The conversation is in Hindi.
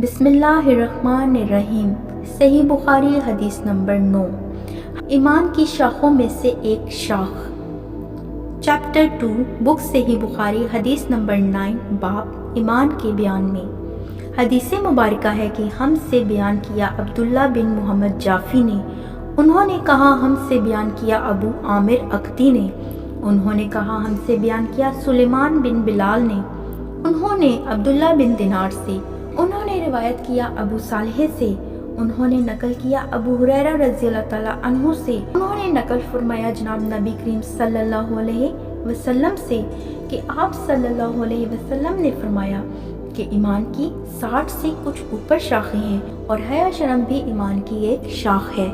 बिस्मिल्लाहिर्रहमानिर्रहीम। सही बुखारी हदीस नंबर 9, ईमान की शाखों में से एक शाख। चैप्टर 2, बुक सही बुखारी हदीस नंबर 9, बाब ईमान के बयान में। हदीस मुबारका है कि हमसे बयान किया अब्दुल्ला बिन मोहम्मद जाफ़ी ने, उन्होंने कहा हमसे बयान किया अबू आमिर अक्ती ने, उन्होंने कहा हमसे बयान किया सुलेमान बिन बिलाल ने, उन्होंने अब्दुल्ला बिन दिनार से, उन्होंने रिवायत किया अबू सालेह से, उन्होंने नकल किया अबू हुरैरा रज़ियल्लाहु ताला अन्हु से, उन्होंने नकल फरमाया जनाब नबी करीम सल्लल्लाहु अलैहि वसल्लम से कि आप सल्लल्लाहु अलैहि वसल्लम ने फरमाया कि ईमान की 60 से कुछ ऊपर शाखें हैं और हया शर्म भी ईमान की एक शाख है।